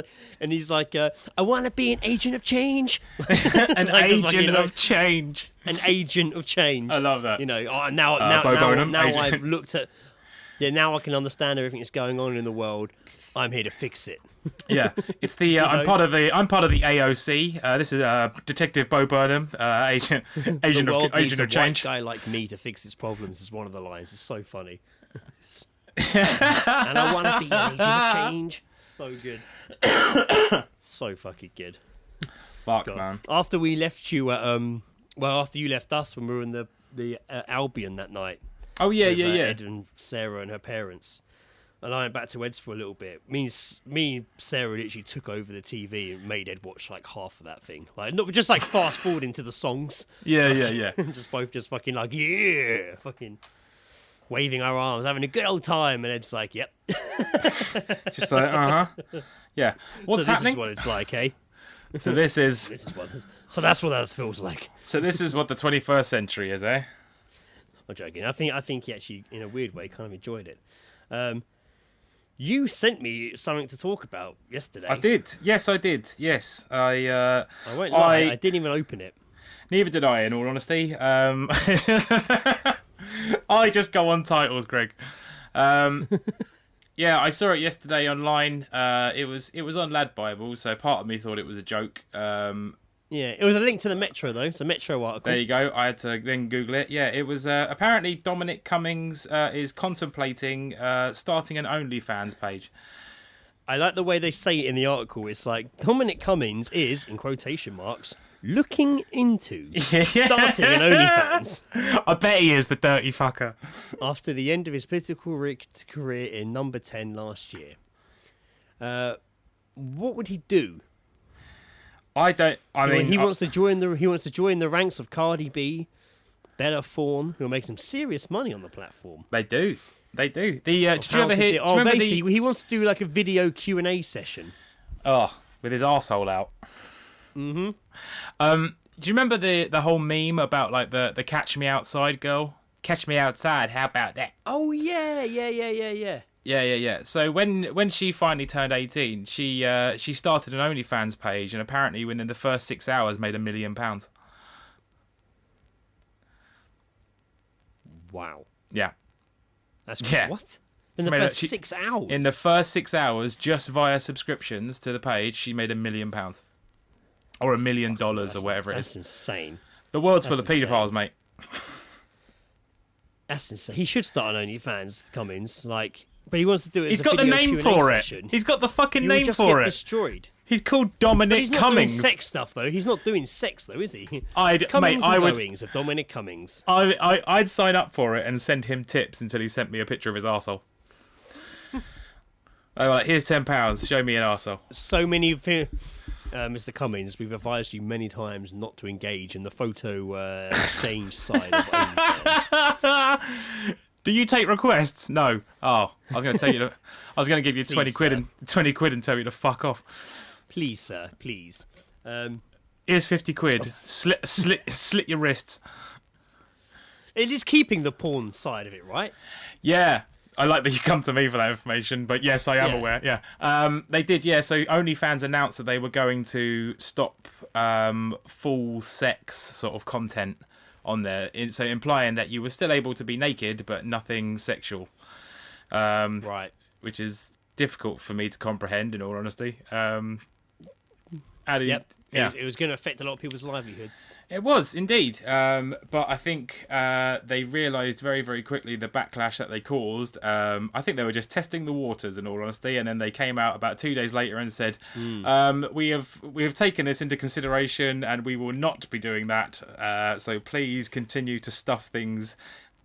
like, I want to be an agent of change. An Like, just agent like, you know, of change. An agent of change. I love that. You know, Bo now Burnham, agent. I've looked at... Yeah, now I can understand everything that's going on in the world. I'm here to fix it. Yeah, it's the I'm part of the AOC. This is Detective Bo Burnham, agent The world needs of a change. white guy like me to fix its problems is one of the lines. It's so funny. And I want to be an agent of change. So good. So fucking good. Fuck, God. man. After we left you at after you left us when we were in the Albion that night. Oh yeah, with, yeah. Ed and Sarah and her parents. and I went back to Ed's for a little bit. Me and Sarah literally took over the TV and made Ed watch like half of that thing. Like, not just like fast forwarding to the songs. Yeah. Just both just fucking like, yeah, fucking waving our arms, having a good old time. And Ed's like, yep. Just like, yeah. What's so this happening? is what it's like, eh? So this is. So that's what that feels like. So this is what the 21st century is, eh? I'm joking. I think he actually, in a weird way, kind of enjoyed it. You sent me something to talk about yesterday. I did. Yes, I did. Yes, I won't lie. I didn't even open it. Neither did I, in all honesty. I just go on titles, Greg. Yeah, I saw it yesterday online. It was on Lad Bible, so part of me thought it was a joke. Yeah, it was a link to the Metro, though. It's a Metro article. There you go. I had to then Google it. Yeah, it was apparently Dominic Cummings is contemplating starting an OnlyFans page. I like the way they say it in the article. It's like, Dominic Cummings is, in quotation marks, looking into starting an OnlyFans. I bet he is, the dirty fucker. After the end of his political career in Number 10 last year. What would he do? I mean, he wants to join the ranks of Cardi B, Bella Thorne, who will make some serious money on the platform. They do. Did you ever hear? Basically, he wants to do like a video Q&A session. Oh, with his arsehole out. Mm-hmm. Do you remember the whole meme about like the Catch Me Outside girl? Catch me outside. How about that? Oh yeah. Yeah. So when she finally turned 18, she started an OnlyFans page, and apparently within the first 6 hours made £1 million. Wow. Yeah. That's Yeah. What? In the first 6 hours? In the first 6 hours, just via subscriptions to the page, she made £1 million. Or $1 million or whatever it is. That's insane. The world's full of paedophiles, mate. That's insane. He should start an OnlyFans, Cummings. But he wants to do it. He's got the name for it. He's got the fucking name for it. Destroyed. He's called Dominic He's not Cummings. doing sex stuff though. He's not doing sex though, is he? Cummings of Dominic Cummings. I'd sign up for it and send him tips until he sent me a picture of his arsehole. I was like, here's £10. Show me an arsehole. So many. Mr. Cummings, we've advised you many times not to engage in the photo exchange side of OnlyFans. Do you take requests? No. Oh, I was going to tell you. I was going to give you 20 quid and tell you to fuck off. Please, sir. Please. Here's 50 quid. Slit your wrists. It is keeping the porn side of it, right? Yeah. I like that you come to me for that information, but yes, I am aware. Yeah, they did. Yeah, so OnlyFans announced that they were going to stop full sex sort of content on there, so implying that you were still able to be naked, but nothing sexual. Right. Which is difficult for me to comprehend, in all honesty. It was going to affect a lot of people's livelihoods. It was, indeed. But I think they realised very, very quickly the backlash that they caused. I think they were just testing the waters, in all honesty, and then they came out about 2 days later and said, we have taken this into consideration and we will not be doing that. So please continue to stuff things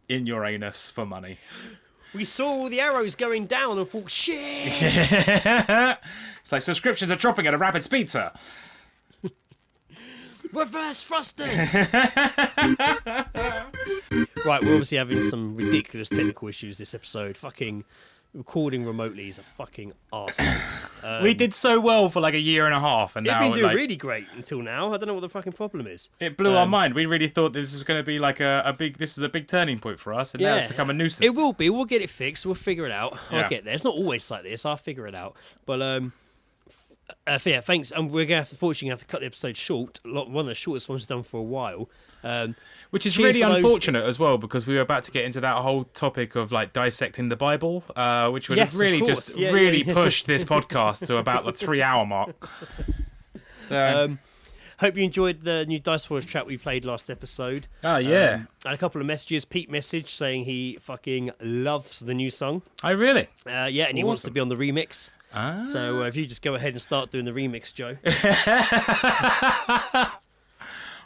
in your anus for money. We saw the arrows going down and thought, shit! It's like subscriptions are dropping at a rapid speed, sir. Reverse thrusters! Right, we're obviously having some ridiculous technical issues this episode. Fucking recording remotely is a fucking arsehole. We did so well for like a year and a half, and now we've been doing really great until now. I don't know what the fucking problem is. It blew our mind. We really thought this was going to be like this was a big turning point for us, and now it's become a nuisance. It will be. We'll get it fixed. We'll figure it out. I'll get there. It's not always like this. I'll figure it out. But thanks. And we're going to unfortunately have to cut the episode short. One of the shortest ones done for a while. Which is really unfortunate as well, because we were about to get into that whole topic of like dissecting the Bible, which would have really pushed this podcast to about the 3 hour mark. So, hope you enjoyed the new Dice Force track we played last episode. Oh yeah, and a couple of messages. Pete message saying he fucking loves the new song. Oh really? And he wants to be on the remix. So if you just go ahead and start doing the remix, Joe.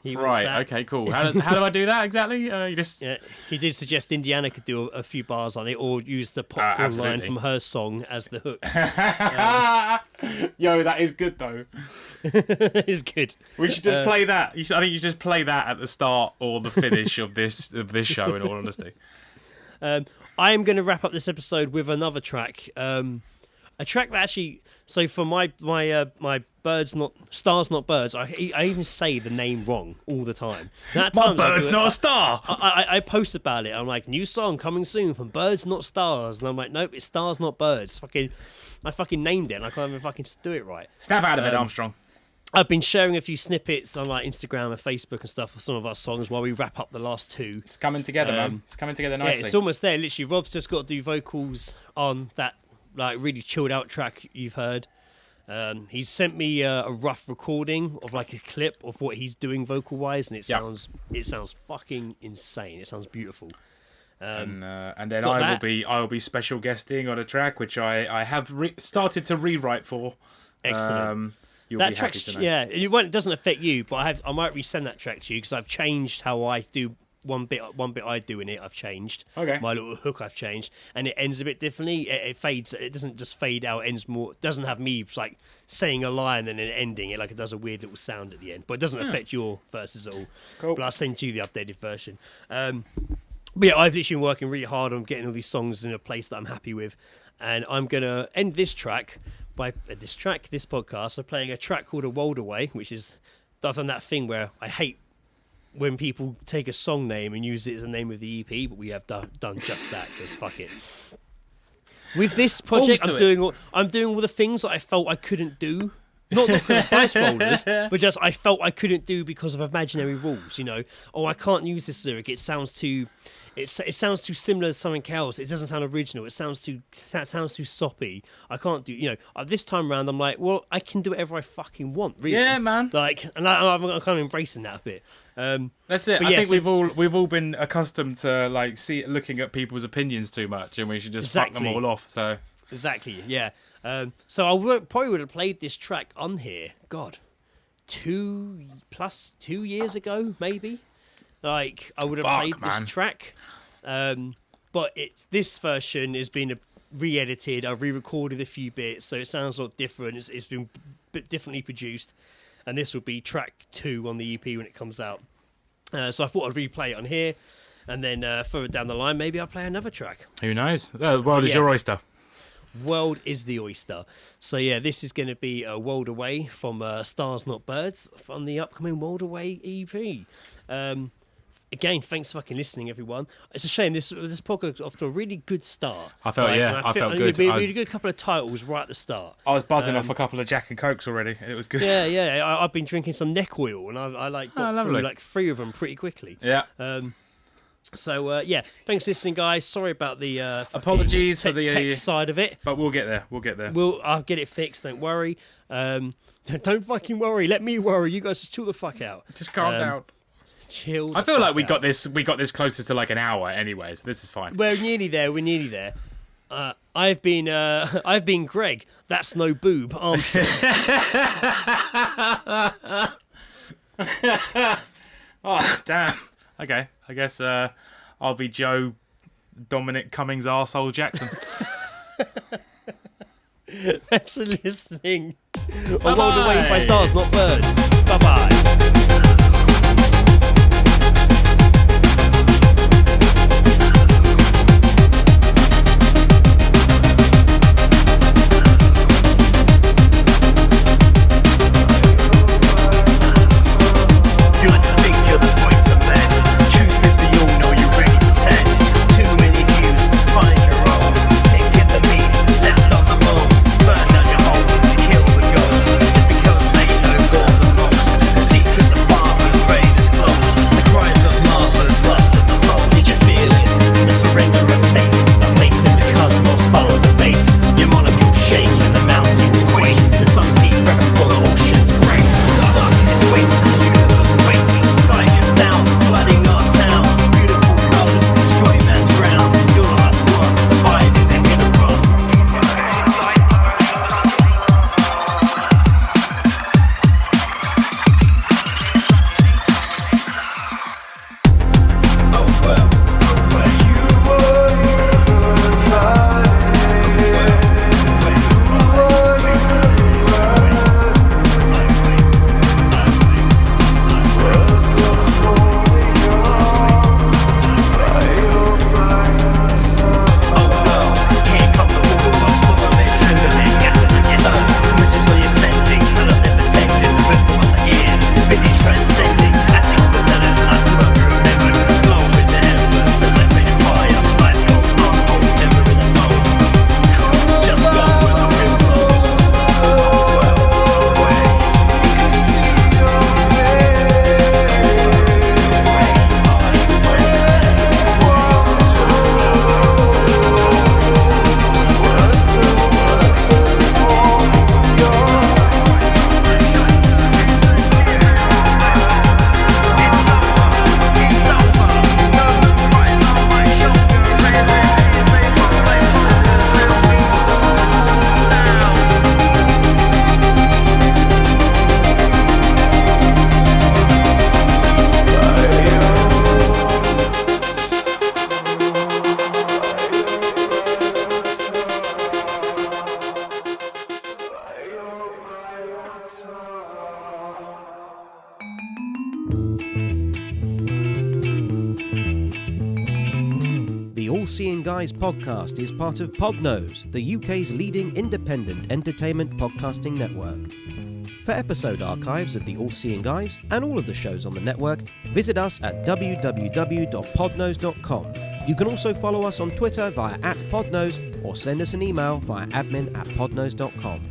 He wants Right. that. Okay. Cool. How do I do that exactly? You just. Yeah, he did suggest Indiana could do a few bars on it, or use the popcorn line absolutely. from her song as the hook. Yo, that is good though. It's good. We should just play that. I think you should just play that at the start or the finish of this show. In all honesty. I am going to wrap up this episode with another track. A track that actually. So for my Stars Not Birds, I even say the name wrong all the time. And at My times I bird's do it- not a star. I post about it. I'm like, new song coming soon from Birds Not Stars, and I'm like, nope, it's Stars Not Birds. I fucking named it, and I can't even fucking do it right. Snap out of it, Armstrong. I've been sharing a few snippets on like Instagram and Facebook and stuff of some of our songs while we wrap up the last two. It's coming together, man. It's coming together Yeah, nicely. it's almost there. Literally, Rob's just got to do vocals on that like really chilled out track you've heard. He's sent me a rough recording of like a clip of what he's doing vocal wise, and it sounds fucking insane. It sounds beautiful. And then I will be special guesting on a track which I have started to rewrite for. Excellent. You'll That be happy track's to know. it doesn't affect you, but I might resend that track to you because I've changed how I do one bit I do in it. I've changed. Okay. My little hook I've changed, and it ends a bit differently. It fades. It doesn't just fade out. It ends more. It doesn't have me like saying a line and then ending it. Like it does a weird little sound at the end, but it doesn't affect your verses at all. Cool. But I'll send you the updated version. But yeah, I've literally been working really hard on getting all these songs in a place that I'm happy with, and I'm gonna end this track this podcast by playing a track called "A World Away," which is I've done that thing where I hate when people take a song name and use it as the name of the EP, but we have done just that because fuck it. With this project, I'm doing all the things that I felt I couldn't do. Not because of dice rollers, but just I felt I couldn't do because of imaginary rules. You know, I can't use this lyric. It sounds too similar to something else. It doesn't sound original. It sounds too soppy. I can't do. You know, this time round, I'm like, well, I can do whatever I fucking want. Really. Yeah, man. Like, and I'm kind of embracing that a bit. That's it. But I yeah, think so- we've all been accustomed to like looking at people's opinions too much, and we should just fuck them Exactly. all off. So Exactly, yeah. So probably would have played this track on here, God, 2 years ago, maybe. Like, I would have played man. this track. But this version has been re-edited. I've re-recorded a few bits, so it sounds a lot different. It's been a bit differently produced. And this will be track 2 on the EP when it comes out. So I thought I'd replay it on here. And then further down the line, maybe I'll play another track. who knows? The world is Yeah. your oyster. World is the oyster. So yeah, this is going to be a World Away from Stars Not Birds from the upcoming World Away EP. Again, thanks for fucking listening, everyone. It's a shame this podcast got off to a really good start. I felt and I felt good. We really good couple of titles right at the start. I was buzzing off a couple of Jack and Cokes already. It was good. Yeah. I've been drinking some neck oil, and I like got through lovely. like 3 of them pretty quickly. Yeah. So yeah, thanks for listening, guys. Sorry about the fucking Apologies for the tech side of it. But we'll get there. We'll get there. I'll get it fixed. Don't worry. Don't fucking worry. Let me worry. You guys just chill the fuck out. Just calm down. Chill. I the feel like fuck we out. got this closer to like an hour anyway, so this is fine. We're nearly there. I've been Greg. That's no boob. Armstrong. Oh damn. Okay. I guess I'll be Joe Dominic Cummings arsehole Jackson. Thanks for listening. A World Away by Stars Not Birds. Bye bye. You like to think you're the voice of men. Truth is the you know you really pretend. Too many views, find your own. Pick in the meat, left on the bones. Burn down your home to kill the ghosts. Just because they know more than most. See Seeing Guys podcast is part of Podnose, the UK's leading independent entertainment podcasting network. For episode archives of the All Seeing Guys and all of the shows on the network, visit us at www.podnose.com. You can also follow us on Twitter via @podnose or send us an email via admin@podnose.com.